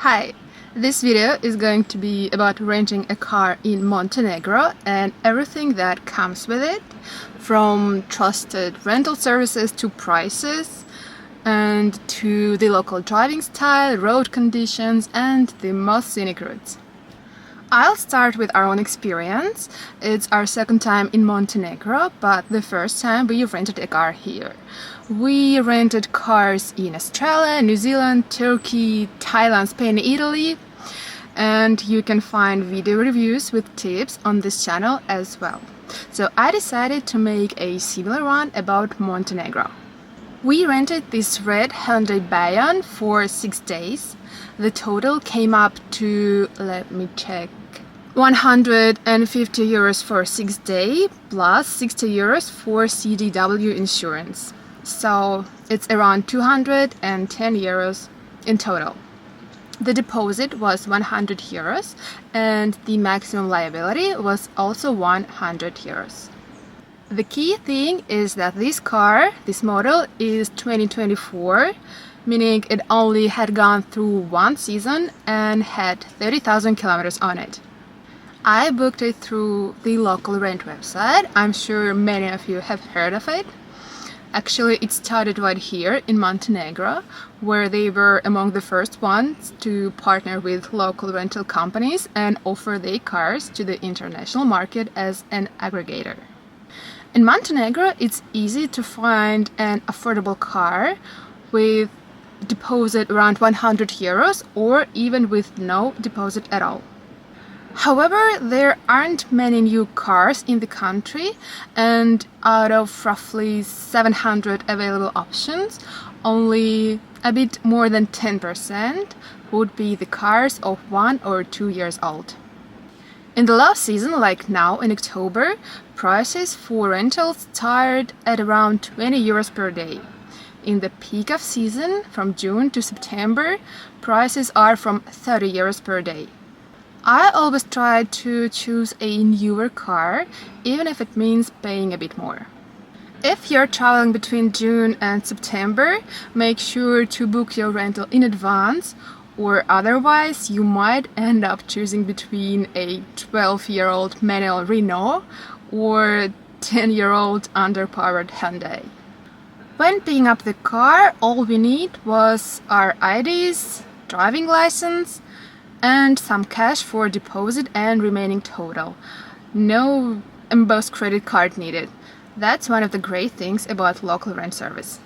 Hi, this video is going to be about renting a car in Montenegro and everything that comes with it, from trusted rental services to prices and to the local driving style, road conditions and the most scenic routes. I'll start with our own experience. It's our second time in Montenegro, but the first time we rented a car here. We rented cars in Australia, New Zealand, Turkey, Thailand, Spain, Italy, and you can find video reviews with tips on this channel as well. So I decided to make a similar one about Montenegro. We rented this red Hyundai Bayon for 6 days. The total came up to, let me check, 150 euros for 6 days plus 60 euros for CDW insurance. So it's around 210 euros in total. The deposit was 100 euros and the maximum liability was also 100 euros. The key thing is that this model is 2024, meaning it only had gone through one season and had 30,000 kilometers on it. I booked it through the local rent website. I'm sure many of you have heard of it. Actually, it started right here in Montenegro, where they were among the first ones to partner with local rental companies and offer their cars to the international market as an aggregator. In Montenegro, it's easy to find an affordable car with deposit around 100 euros or even with no deposit at all. However, there aren't many new cars in the country, and out of roughly 700 available options, only a bit more than 10% would be the cars of 1 or 2 years old. In the low season, like now in October, prices for rentals start at around 20 euros per day. In the peak of season, from June to September, prices are from 30 euros per day. I always try to choose a newer car, even if it means paying a bit more. If you're traveling between June and September, make sure to book your rental in advance, or otherwise you might end up choosing between a 12-year-old manual Renault or 10-year-old underpowered Hyundai. When picking up the car, all we need was our IDs, driving license, and some cash for deposit and remaining total. No embossed credit card needed. That's one of the great things about local rent service.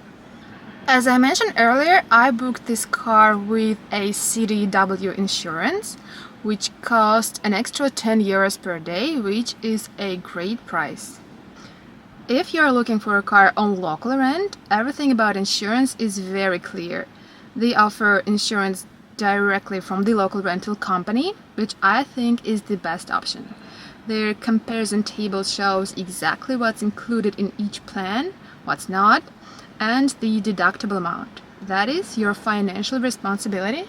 As I mentioned earlier, I booked this car with a CDW insurance, which cost an extra 10 euros per day, which is a great price. If you're looking for a car on local rent, everything about insurance is very clear. They offer insurance directly from the local rental company, which I think is the best option. Their comparison table shows exactly what's included in each plan, what's not, and the deductible amount. That is your financial responsibility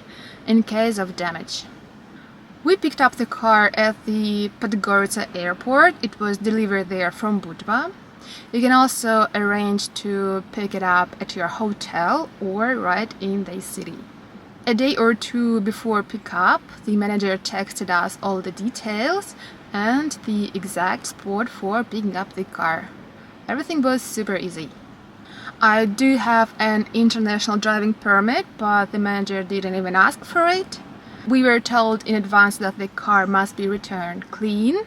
in case of damage. We picked up the car at the Podgorica Airport. It was delivered there from Budva. You can also arrange to pick it up at your hotel or right in the city. A day or two before pickup, the manager texted us all the details and the exact spot for picking up the car. Everything was super easy. I do have an international driving permit, but the manager didn't even ask for it. We were told in advance that the car must be returned clean.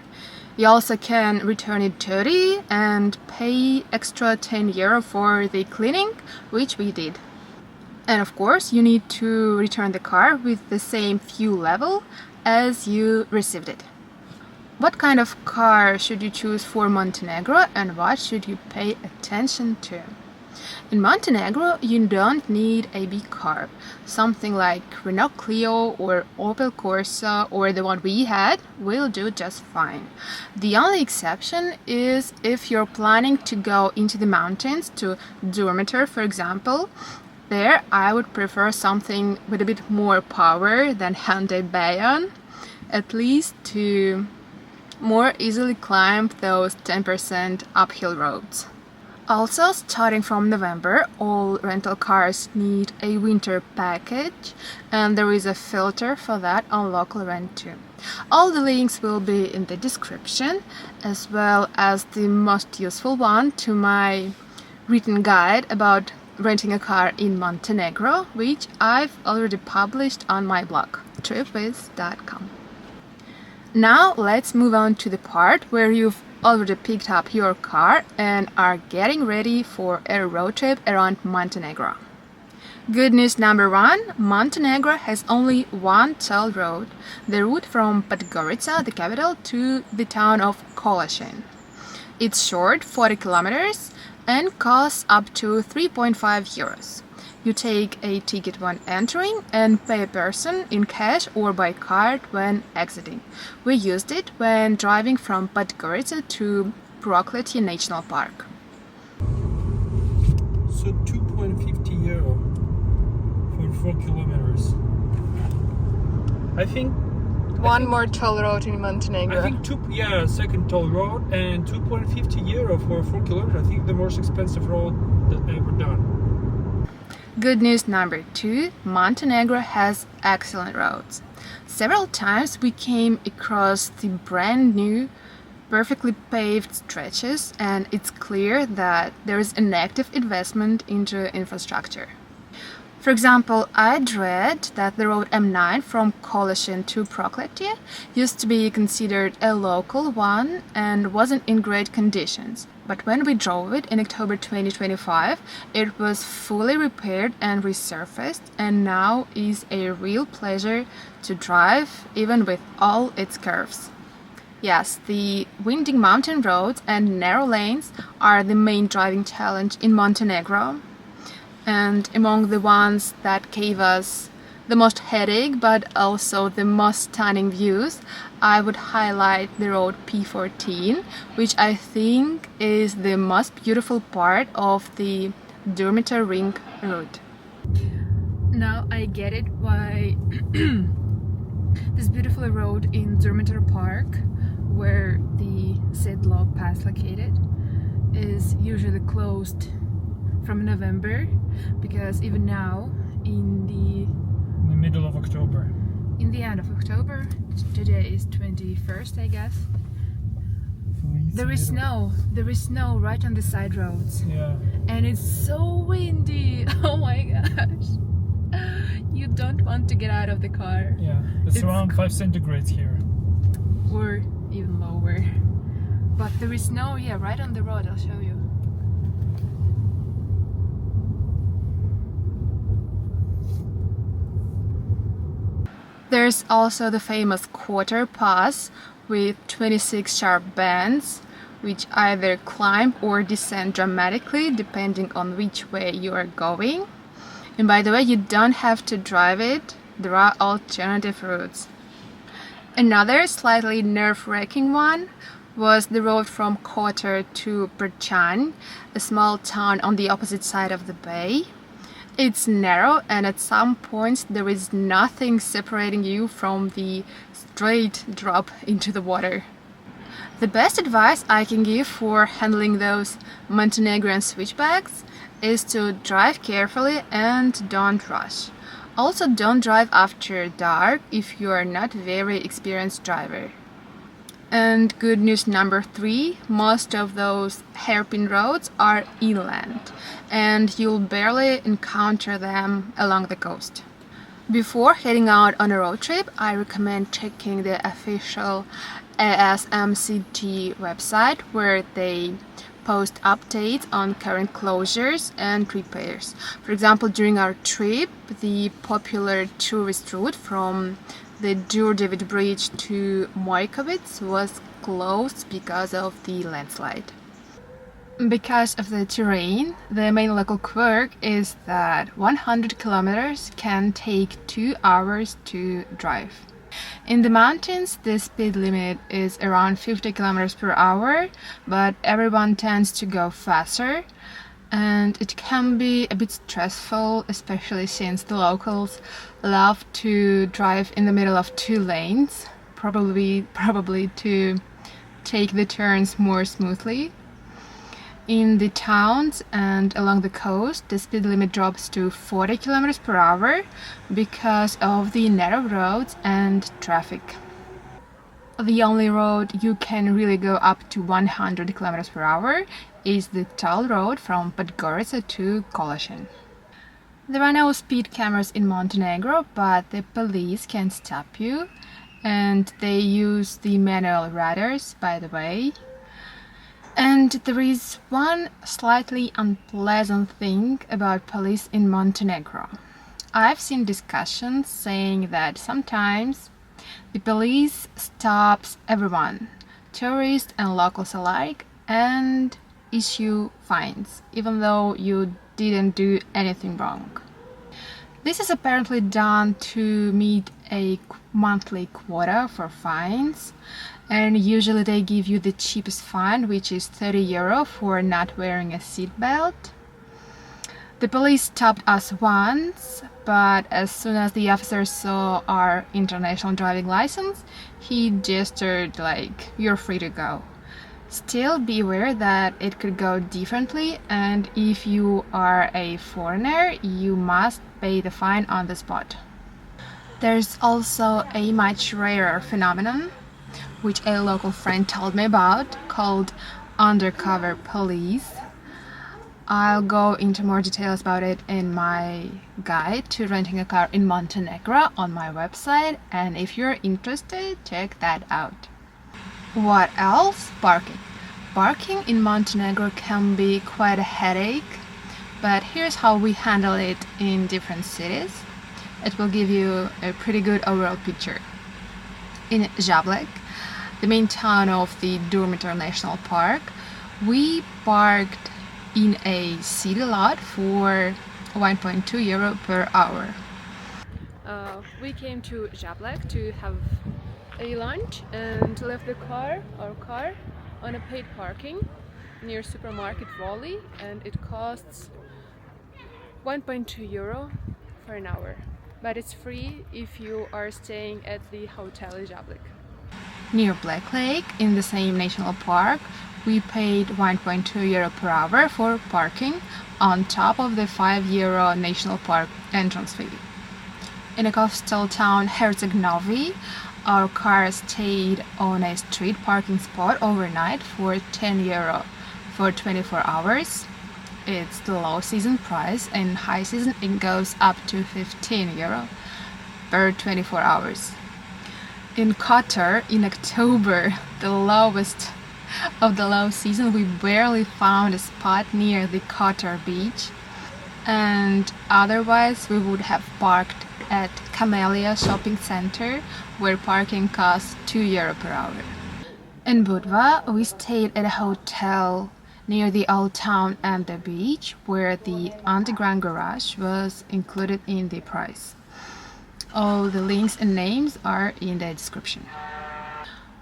You also can return it dirty and pay extra 10 euro for the cleaning, which we did. And of course, you need to return the car with the same fuel level as you received it. What kind of car should you choose for Montenegro and what should you pay attention to? In Montenegro, you don't need a big car. Something like Renault Clio or Opel Corsa or the one we had will do just fine. The only exception is if you're planning to go into the mountains to Durmitor, for example. There, I would prefer something with a bit more power than Hyundai Bayon, at least to more easily climb those 10% uphill roads. Also, starting from November, all rental cars need a winter package, and there is a filter for that on local rent too. All the links will be in the description, as well as the most useful one to my written guide about renting a car in Montenegro, which I've already published on my blog, tripwiz.com. Now let's move on to the part where you've already picked up your car and are getting ready for a road trip around Montenegro. Good news number one, Montenegro has only one toll road, the route from Podgorica, the capital, to the town of Ulcinj. It's short, 40 kilometers, and costs up to 3.5 euros. You take a ticket when entering and pay a person in cash or by card when exiting. We used it when driving from Podgorica to Prokletije National Park. So 2.50 euro for 4 kilometers. I think More toll road in Montenegro. I think second toll road and 2.50 euro for 4 kilometers. I think the most expensive road that ever done. Good news number two, Montenegro has excellent roads. Several times we came across the brand new, perfectly paved stretches, and it's clear that there is an active investment into infrastructure. For example, I'd read that the road M9 from Ulcinj to Prokletije used to be considered a local one and wasn't in great conditions. But when we drove it in October 2025, it was fully repaired and resurfaced, and now is a real pleasure to drive, even with all its curves. Yes, the winding mountain roads and narrow lanes are the main driving challenge in Montenegro. And among the ones that gave us the most headache but also the most stunning views, I would highlight the road P14, which I think is the most beautiful part of the Durmitor ring route. Now I get it why this beautiful road in Durmitor Park, where the Sedlo Pass located, is usually closed from November, because even now in the middle of October, in the end of October, today is 21st, I guess, there is snow right on the side roads. Yeah. And it's so windy. Oh my gosh, you don't want to get out of the car. Yeah, it's around 5 centigrades here, or even lower, but there is snow, right on the road. I'll show you. There's also the famous quarter pass with 26 sharp bends, which either climb or descend dramatically depending on which way you are going. And by the way, you don't have to drive it, there are alternative routes. Another slightly nerve-wracking one was the road from Kotor to Ulcinj, a small town on the opposite side of the bay. It's narrow, and at some points there is nothing separating you from the straight drop into the water. The best advice I can give for handling those Montenegrin switchbacks is to drive carefully and don't rush. Also, don't drive after dark if you are not a very experienced driver. And good news number three, most of those hairpin roads are inland, and you'll barely encounter them along the coast. Before heading out on a road trip, I recommend checking the official ASMCT website, where they post updates on current closures and repairs. For example, during our trip, the popular tourist route from the Đurđević Bridge to Mojković was closed because of the landslide. Because of the terrain, the main local quirk is that 100 kilometers can take 2 hours to drive. In the mountains, the speed limit is around 50 kilometers per hour, but everyone tends to go faster, and it can be a bit stressful, especially since the locals love to drive in the middle of 2 lanes, probably to take the turns more smoothly. In the towns and along the coast, the speed limit drops to 40 kilometers per hour because of the narrow roads and traffic. The only road you can really go up to 100 kilometers per hour is the toll road from Podgorica to Ulcinj. There are no speed cameras in Montenegro, but the police can stop you, and they use the manual radars, by the way. And there is one slightly unpleasant thing about police in Montenegro. I've seen discussions saying that sometimes the police stops everyone, tourists and locals alike, and issue fines, even though you didn't do anything wrong. This is apparently done to meet a monthly quota for fines, and usually they give you the cheapest fine, which is €30 for not wearing a seatbelt. The police stopped us once, but as soon as the officer saw our international driving license, he gestured like, "You're free to go." Still, be aware that it could go differently, and if you are a foreigner, you must pay the fine on the spot. There's also a much rarer phenomenon, which a local friend told me about, called undercover police. I'll go into more details about it in my guide to renting a car in Montenegro on my website, and if you're interested, check that out. What else? Parking. Parking in Montenegro can be quite a headache, but here's how we handle it in different cities. It will give you a pretty good overall picture. In Žablek, the main town of the Durmitor National Park, we parked in a city lot for €1.2 per hour. We came to Žablek to have a lunch and left our car on a paid parking near supermarket Voli, and it costs €1.2 for an hour, but it's free if you are staying at the hotel in Žablek. Near Black Lake, in the same national park, we paid €1.2 per hour for parking on top of the €5 national park entrance fee. In a coastal town, Herceg Novi, our car stayed on a street parking spot overnight for €10 for 24 hours. It's the low season price, and high season it goes up to €15 per 24 hours. In Qatar, in October, the lowest of the low season, we barely found a spot near the Qatar beach, and otherwise we would have parked at Camellia Shopping Center, where parking costs €2 per hour. In Budva, we stayed at a hotel near the old town and the beach, where the underground garage was included in the price. All the links and names are in the description.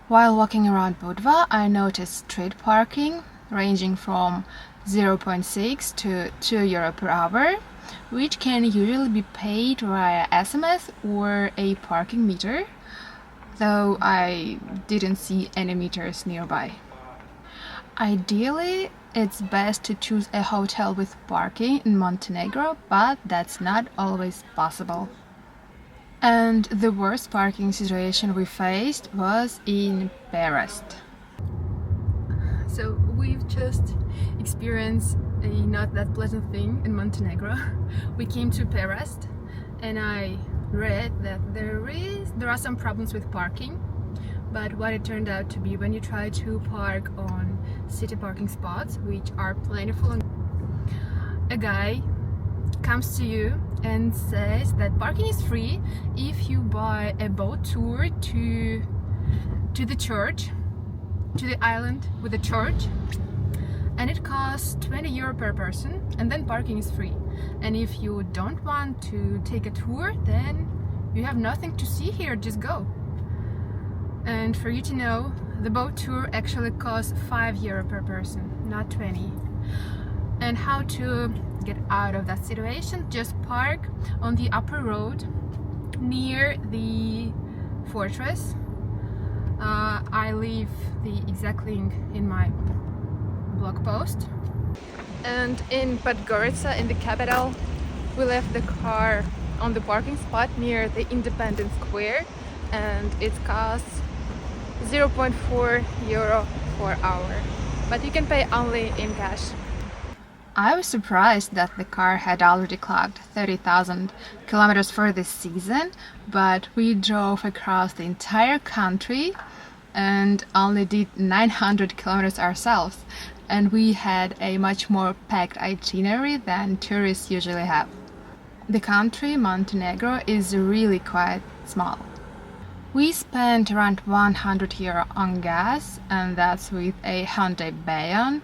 While walking around Budva, I noticed street parking ranging from 0.6 to €2 per hour, which can usually be paid via SMS or a parking meter, though I didn't see any meters nearby. Ideally, it's best to choose a hotel with parking in Montenegro, but that's not always possible. And the worst parking situation we faced was in Perest. So we've just experienced a not that pleasant thing in Montenegro. We came to Perest, and I read that there are some problems with parking, but what it turned out to be, when you try to park on city parking spots, which are plentiful, a guy comes to you and says that parking is free if you buy a boat tour to the church, to the island with the church, and it costs €20 per person, and then parking is free. And if you don't want to take a tour, then you have nothing to see here, just go. And for you to know, the boat tour actually costs €5 per person, not 20. And how to get out of that situation? Just park on the upper road near the fortress. I leave the exact link in my blog post. And in Podgorica, in the capital, we left the car on the parking spot near the Independence Square, and it costs 0.4 euro per hour, but you can pay only in cash. I was surprised that the car had already clocked 30,000 kilometers for this season, but we drove across the entire country and only did 900 kilometers ourselves, and we had a much more packed itinerary than tourists usually have. The country, Montenegro, is really quite small. We spent around 100 euro on gas, and that's with a Hyundai Bayon,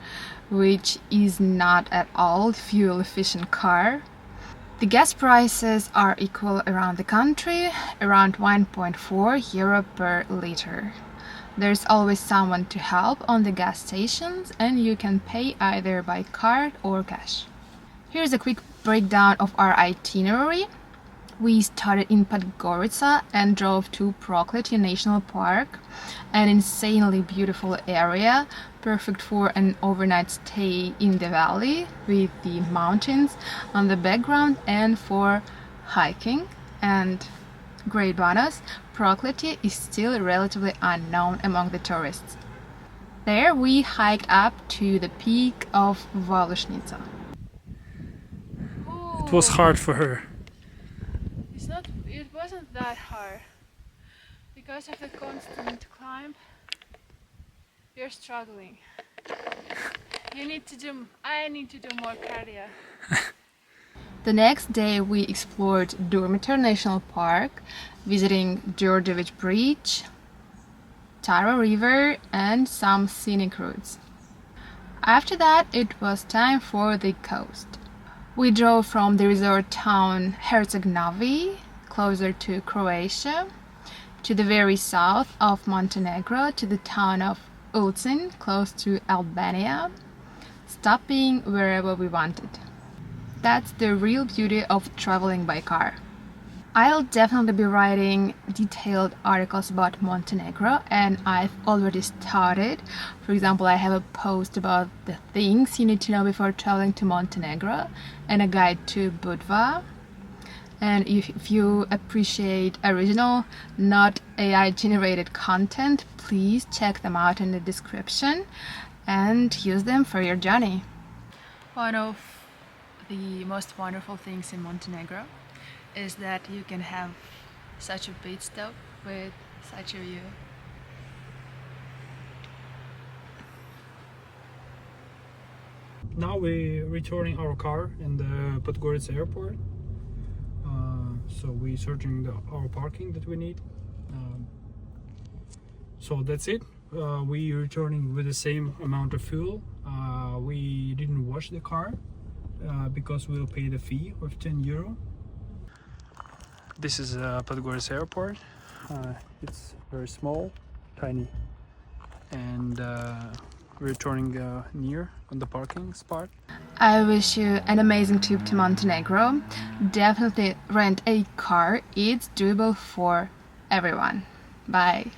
which is not at all fuel efficient car. The gas prices are equal around the country, around 1.4 euro per liter. There's always someone to help on the gas stations, and you can pay either by card or cash. Here's a quick breakdown of our itinerary. We started in Podgorica and drove to Prokletije National Park, an insanely beautiful area, perfect for an overnight stay in the valley with the mountains on the background and for hiking. And great bonus, Prokletije is still relatively unknown among the tourists. There we hiked up to the peak of Volushnica. It was hard for her. It wasn't that hard. Because of the constant climb, you're struggling. I need to do more cardio. The next day we explored Durmitor National Park, visiting Đurđević Bridge, Tara River and some scenic routes. After that it was time for the coast. We drove from the resort town Herceg Novi, closer to Croatia, to the very south of Montenegro, to the town of Ulcinj, close to Albania, stopping wherever we wanted. That's the real beauty of traveling by car. I'll definitely be writing detailed articles about Montenegro, and I've already started. For example, I have a post about the things you need to know before traveling to Montenegro and a guide to Budva. And if you appreciate original, not AI-generated content, please check them out in the description and use them for your journey. One of the most wonderful things in Montenegro is that you can have such a pit stop with such a view. Now we're returning our car in the Podgorica Airport. So we're searching our parking that we need. So that's it. We're returning with the same amount of fuel. We didn't wash the car because we'll pay the fee of 10 euro. This is Podgorica Airport. It's very small, tiny, and we're turning near on the parking spot. I wish you an amazing trip to Montenegro. Definitely rent a car. It's doable for everyone. Bye.